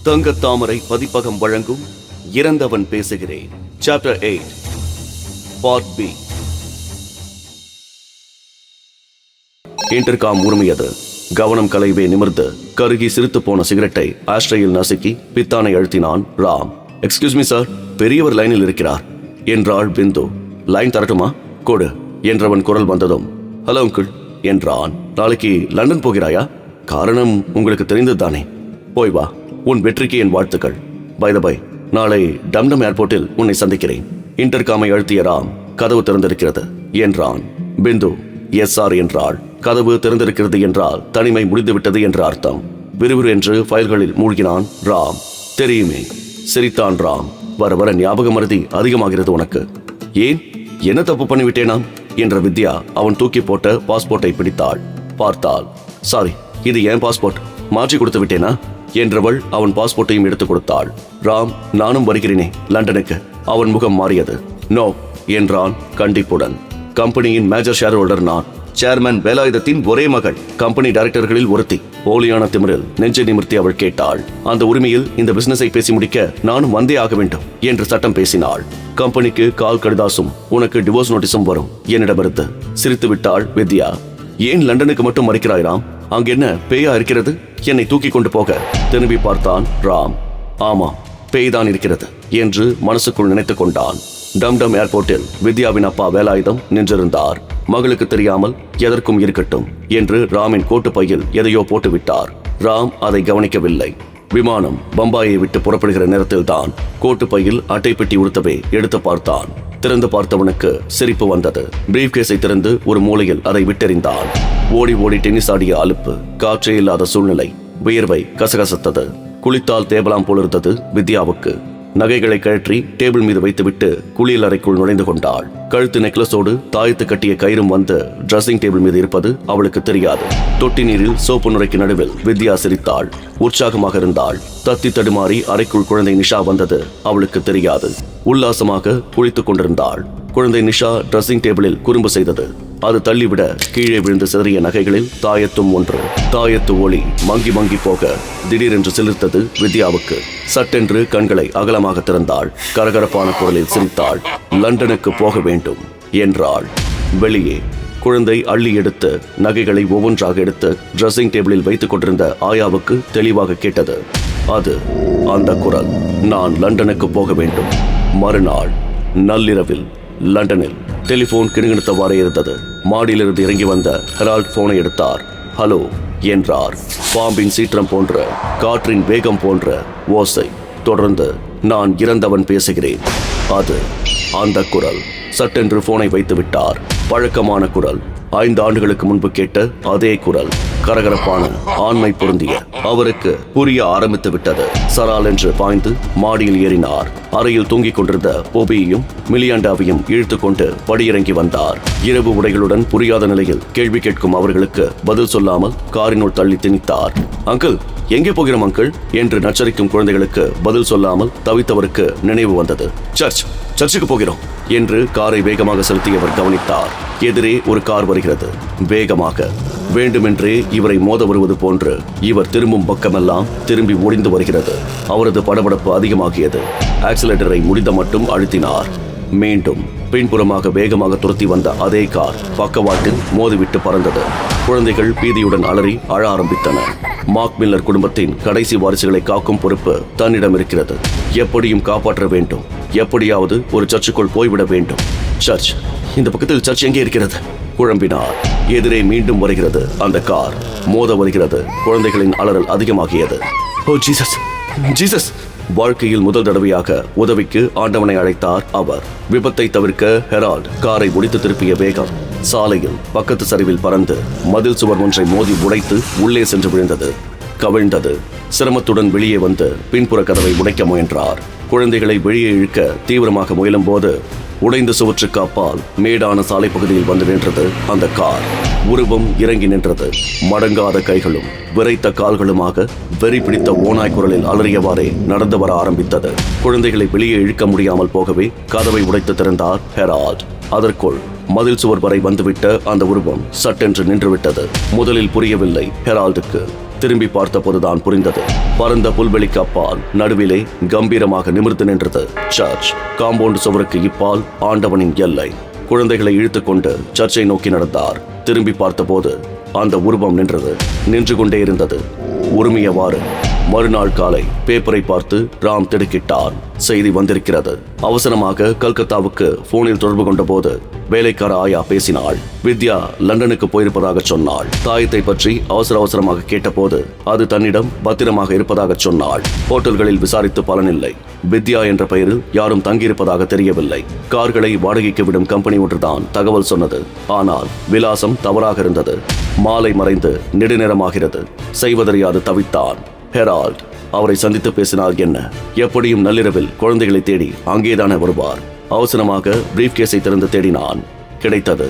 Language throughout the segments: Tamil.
தங்கத்தாமரை பதிப்பகம் வழங்கும் இறந்தவன் பேசுகிறேன். Chapter 8 part B. இன்டர்காம் உரிமையது. கவனம் கலைவே நிமிர்ந்து கருகி சிரித்து போன சிகரெட்டை ஆஸ்ட்ரையில் நசுக்கி பித்தானை அழுத்தினான் ராம். எக்ஸ்கியூஸ் மீ சார், பெரியவர் லைனில் இருக்கிறார் என்றாள் பிந்து. லைன் தரட்டுமா? கொடு என்றவன் குரல் வந்ததும் ஹலோ அங்கிள் என்றான். நாளைக்கு லண்டன் போகிறாயா? காரணம் உங்களுக்கு தெரிந்ததுதானே. போய் வா, உன் வெற்றிக்கு என் வாழ்த்துக்கள். பை த பை, நாளை டம்டம் ஏர்போர்ட்டில் உன்னை சந்திக்கிறேன். இன்டர்காமை அழுத்திய ராம், கதவு திறந்திருக்கிறது என்றான். பிந்து எஸ் சார் என்றாள். கதவு திறந்திருக்கிறது என்றால் தனிமை முடிந்துவிட்டது என்று அர்த்தம். விறுவிறு என்று ஃபைல்களில் மூழ்கினான் ராம். தெரியுமே, சிரித்தான் ராம். வர வர ஞாபக மறதி அதிகமாகிறது உனக்கு. ஏன், என்ன தப்பு பண்ணிவிட்டேனா என்ற வித்யா அவன் தூக்கி போட்ட பாஸ்போர்ட்டை பிடித்தாள். பார்த்தாள். சாரி, இது என் பாஸ்போர்ட், மாற்றி கொடுத்து விட்டேனா என்றவள் அவன் பாஸ்போர்ட்டையும் எடுத்துக் கொடுத்தாள். ராம், நானும் வருகிறேனே லண்டனுக்கு. அவன் முகம் மாறியது. நோ என்றான் கண்டிப்புடன். கம்பெனியின் மேஜர் ஷேர் ஹோல்டர் நான். சேர்மன் வேலாயுதத்தின் ஒரே மகள், கம்பெனி டைரக்டர்களில் ஒருத்தி. போலியான திமிரில் நெஞ்சை நிமிர்த்தி அவள் கேட்டாள். அந்த உரிமையில் இந்த பிசினஸை பேசி முடிக்க நானும் வந்தே ஆக வேண்டும் என்று சட்டம் பேசினாள். கம்பெனிக்கு கால் கடிதாசும் உனக்கு டிவோர்ஸ் நோட்டீஸும் வரும் என்னிடமிருந்து. சிரித்து விட்டாள் வித்யா. ஏன் லண்டனுக்கு மட்டும் மறைக்கிறாய்? அங்க என்ன பேயா இருக்கிறது? என்னை தூக்கி கொண்டு போக திரும்பி பார்த்தான் ராம். ஆமா, பேய்தான் இருக்கிறது என்று மனசுக்குள் நினைத்துக் கொண்டான். டம்டம் ஏர்போர்ட்டில் வித்யாவின் அப்பா வேலாயுதம் நின்றிருந்தார். மகளுக்கு தெரியாமல் எதற்கும் இருக்கட்டும் என்று ராமின் கோட்டு பையில் எதையோ போட்டுவிட்டார். ராம் அதை கவனிக்கவில்லை. விமானம் பம்பாயை விட்டு புறப்படுகிற நேரத்தில் தான் கோட்டு பையில் அட்டை பெட்டி உடுத்தவே எடுத்து பார்த்தான். திறந்து பார்த்தவனுக்கு சிரிப்பு வந்தது. பிரீஃப் கேஸை திறந்து ஒரு மூலையில் அதை விட்டெறிந்தான். ஓடி ஓடி டென்னிஸ் ஆடிய அலுப்பு, காற்றே இல்லாத சூழ்நிலை, வியர்வை கசகசத்தது. குளித்தால் தேவலாம் போலிருந்தது வித்யாவுக்கு. நகைகளை கழற்றி டேபிள் மீது வைத்துவிட்டு குளியல் அறைக்குள் நுழைந்து கொண்டாள். கழுத்து நெக்லஸோடு தாயத்து கட்டிய கயிறும் வந்து டிரெஸ்ஸிங் டேபிள் மீது இருப்பது அவளுக்கு தெரியாது. தொட்டி நீரில் சோப்பு நுரைக்கு நடுவில் வித்யா சிரித்தாள். உற்சாகமாக இருந்தாள். தத்தி தடுமாறி அறைக்குள் குழந்தை நிஷா வந்தது அவளுக்கு தெரியாது. உல்லாசமாக குளித்துக் கொண்டிருந்தாள். குழந்தை நிஷா டிரெஸ்ஸிங் டேபிளில் குறும்பு செய்தது. அது தள்ளிவிட கீழே விழுந்து சிதறிய நகைகளில் தாயத்தும் ஒன்று. தாயத்து ஒளி மங்கி மங்கி போக திடீரென்று சிலிர்த்தது வித்யாவுக்கு. சட்டென்று கண்களை அகலமாக திறந்தாள். கரகரப்பான குரலில் சிரித்தாள். லண்டனுக்கு போக வேண்டும் என்றாள். வெளியே குழந்தை அள்ளி எடுத்து நகைகளை ஒவ்வொன்றாக எடுத்து டிரெஸ்ஸிங் டேபிளில் வைத்துக் கொண்டிருந்த ஆயாவுக்கு தெளிவாக கேட்டது. அது அந்த குரல். நான் லண்டனுக்கு போக வேண்டும். மறுநாள் நள்ளிரவில் லண்டனில் டெலிபோன் கிணுகிணுத்தவாறே இருந்தது. மாடியிலிருந்து இறங்கி வந்த ஹெரால்ட் போனை எடுத்தார். ஹலோ என்றார். பாம்பின் சீற்றம் போன்ற, காற்றின் வேகம் போன்ற ஓசை. தொடர்ந்து நான் இறந்தவன் பேசுகிறேன். அது அந்த குரல். சட்டென்று போனை வைத்து விட்டார். பழக்கமான குரல். 5 ஆண்டுகளுக்கு முன்பு கேட்ட அதே குரல். கரகரப்பான ஆண்மை பொருந்திய. அவருக்கு புரிய ஆரம்பித்து விட்டது. சரால் என்று பாய்ந்து மாடியில் ஏறினார். அறையில் தூங்கிக் கொண்டிருந்த போபியையும் மிலியாண்டாவையும் இழுத்து கொண்டு படியிறங்கி வந்தார். இரவு உடைகளுடன் புரியாத நிலையில் கேள்வி கேட்கும் அவர்களுக்கு பதில் சொல்லாமல் காரினுள் தள்ளி திணித்தார். அங்கிள், எங்கே போகிறோம் அங்கிள் என்று நச்சரிக்கும் குழந்தைகளுக்கு பதில் சொல்லாமல் தவித்தவருக்கு நினைவு வந்தது. சர்ச்சுக்கு போகிறோம் என்று காரை வேகமாக செலுத்தியவர் கவனித்தார். எதிரே ஒரு கார் வருகிறது. வேகமாக, வேண்டுமென்றே இவரை மோத வருவது போன்று. இவர் திரும்பும் பக்கமெல்லாம் திரும்பி ஒடிந்து வருகிறது. அவரது படபடப்பு அதிகமாகியது. ஆக்சிலேட்டரை முடிந்த மட்டும் அழுத்தினார். மீண்டும் பின்புறமாக வேகமாக துரத்தி வந்த அதே கார் பக்கவாட்டில் மோதிவிட்டு பறந்தது. குழந்தைகள் பீதியுடன் அலறி அழ ஆரம்பித்தன. மார்க் மில்லர் குடும்பத்தின் கடைசி வாரிசுகளை காக்கும் பொறுப்பு தன்னிடம் இருக்கிறது. எப்படியும் காப்பாற்ற வேண்டும். எப்படியாவது ஒரு சர்ச்சுக்குள் போய்விட வேண்டும். சர்ச், இந்த பக்கத்தில் சர்ச் எங்கே இருக்கிறது? குழம்பினார். எதிரே மீண்டும் வருகிறது அந்த கார். மோத வருகிறது. குழந்தைகளின் அலறல் அதிகமாகியது. ஓ ஜீசஸ், ஜீசஸ்! வாழ்க்கையில் முதல் தடவையாக உதவிக்கு ஆண்டவனை அழைத்தார் அவர். விபத்தை தவிர்க்க ஹெரால்ட் காரை ஒடித்து திருப்பிய வேகம் சாலையில் பக்கத்து சரிவில் பறந்து மதில் சுவர் ஒன்றை மோதி உடைத்து உள்ளே சென்று விழுந்தது. கவிழ்ந்தது. சிரமத்துடன் வெளியே வந்து பின்புற கதவை உடைக்க முயன்றார். குழந்தைகளை வெளியே இழுக்க தீவிரமாக முயலும் போது உடைந்த சுவற்றுக்கு அப்பால் மேடான சாலை பகுதியில் வந்து நின்றது அந்த கார். உருவம் இறங்கி நின்றது. மடங்காத கைகளும் விரைத்த கால்களுமாக வெறி பிடித்த ஓநாய் குரலில் அலறியவாறே நடந்து வர ஆரம்பித்தது. குழந்தைகளை வெளியே இழுக்க முடியாமல் போகவே கதவை உடைத்து திறந்தார் ஹெரால்ட். அதற்குள் மதில் சுவர் வரை வந்துவிட்ட அந்த உருவம் சட்டென்று நின்றுவிட்டது. முதலில் புரியவில்லை ஹெரால்டுக்கு. திரும்பி பார்த்தபோதுதான் புரிந்தது. பரந்த புல்வெளிக்கு அப்பால் நடுவிலே கம்பீரமாக நிமிர்ந்து நின்றது சர்ச். காம்பவுண்ட் சுவருக்கு இப்பால் ஆண்டவனின் எல்லை. குழந்தைகளை இழுத்துக்கொண்டு சர்ச்சை நோக்கி நடந்தார். திரும்பி பார்த்தபோது அந்த உருவம் நின்று கொண்டே இருந்தது, உரிமையவாறு. மறுநாள் காலை பேப்பரை பார்த்து ராம் திடுக்கிட்டான். செய்தி வந்திருக்கிறது. அவசரமாக கல்கத்தாவுக்கு போனில் தொடர்பு கொண்ட போது வேலைக்கார ஆயா பேசினாள். வித்யா லண்டனுக்கு போயிருப்பதாக சொன்னாள். தாயத்தை பற்றி அவசரமாக கேட்டபோது அது தன்னிடம் பத்திரமாக இருப்பதாக சொன்னாள். ஹோட்டல்களில் விசாரித்து பலனில்லை. வித்யா என்ற பெயரில் யாரும் தங்கியிருப்பதாக தெரியவில்லை. கார்களை வாடகைக்கு விடும் கம்பெனி ஒன்றுதான் தகவல் சொன்னது. ஆனால் விலாசம் தவறாக இருந்தது. மாலை மறைந்து நெடுநேரமாகிறது. செய்வதறியாது தவித்தான். ஹெரால்ட் அவரை சந்தித்து பேசினால் என்ன? எப்படியும் நள்ளிரவில் குழந்தைகளை தேடி அங்கேதானே வருவார். அவசரமாக பிரீஃப் கேஸை திறந்து தேடினான். கிடைத்தது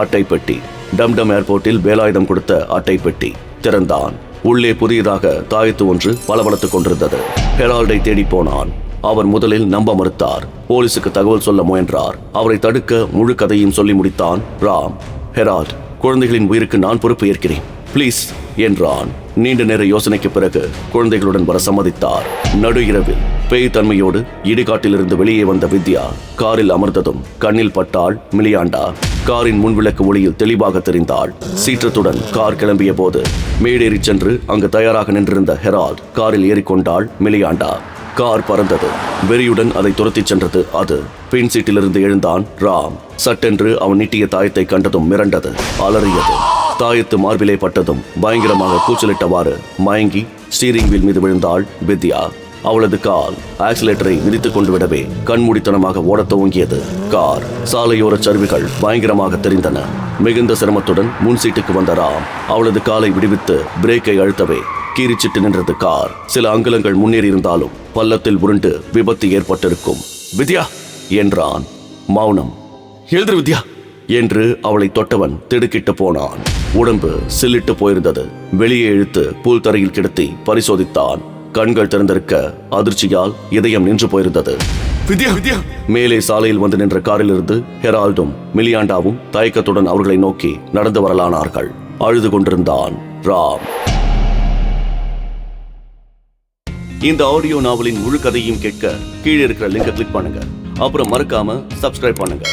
அட்டை பெட்டி. டம்டம் ஏர்போர்ட்டில் வேலாயுதம் கொடுத்த அட்டை பெட்டி. திறந்தான். உள்ளே புதியதாக தாயத்து ஒன்று பளபளத்துக் கொண்டிருந்தது. ஹெரால்டை தேடி போனான். அவர் முதலில் நம்ப மறுத்தார். போலீசுக்கு தகவல் சொல்ல முயன்றார். அவரை தடுக்க முழு கதையும் சொல்லி முடித்தான் ராம். ஹெரால்ட், குழந்தைகளின் உயிருக்கு நான் பொறுப்பு ஏற்கிறேன், பிளீஸ் என்றான். நீண்ட நேர யோசனைக்கு பிறகு குழந்தைகளுடன் வர சம்மதித்தார். நடு இரவில் பேய் தன்மையோடு இடுகாட்டிலிருந்து வெளியே வந்த வித்யா காரில் அமர்ந்ததும் கண்ணில் பட்டாள் மிலியாண்டா. காரின் முன்விளக்கு ஒளியில் தெளிவாக தெரிந்தாள். சீற்றத்துடன் கார் கிளம்பிய போது மேடேறி சென்று அங்கு தயாராக நின்றிருந்த ஹெரால்ட் காரில் ஏறிக்கொண்டாள் மிலியாண்டா. கார் பறந்தது. வெறியுடன் அதை துரத்திச் சென்றது அது. பின் சீட்டிலிருந்து எழுந்தான் ராம். சட்டென்று அவன் நீட்டிய தாயத்தை கண்டதும் மிரண்டது, அலறியது. தாயத்து மார்பிலே பட்டதும் பயங்கரமாக கூச்சலிட்டவாறு மயங்கி ஸ்டீரிங் வீல் மீது விழுந்தாள் வித்யா. அவளது கால் ஆக்சிலேட்டரை மிதித்துக் கொண்டு விடவே கண்மூடித்தனமாக ஓடத் துவங்கியது. கார் சாலையோர சரிவுகள் பயங்கரமாக தெரிந்தன. மிகுந்த சிரமத்துடன் முன் சீட்டுக்கு வந்த ராம் அவளது காலை விடுவித்து பிரேக்கை அழுத்தவே கீறிச்சிட்டு நின்றது கார். சில அங்குலங்கள் முன்னேறி இருந்தாலும் பள்ளத்தில் உருண்டு விபத்து ஏற்பட்டிருக்கும். வித்யா என்றான். மௌனம். எழுந்திரு வித்யா என்று அவளை தொட்டவன் திடுக்கிட்டு போனான். உடம்பு சில்லிட்டு போயிருந்தது. வெளியே இழுத்து புல் தரையில் கிடத்தி பரிசோதித்தான். கண்கள் திறந்திருக்க அதிர்ச்சியால் இதயம் நின்று போயிருந்தது. வித்யா வித்யா மேலே சாலையில் வந்து நின்ற காரிலிருந்து ஹெரால்டும் மிலியாண்டாவும் தயக்கத்துடன் அவர்களை நோக்கி நடந்து வரலானார்கள். அழுது கொண்டிருந்தான் ராம். இந்த ஆடியோ நாவலின் முழு கதையும் கேட்க கீழே இருக்கிற லிங்கை கிளிக் பண்ணுங்க. அப்புறம் மறக்காம சப்ஸ்கிரைப் பண்ணுங்க.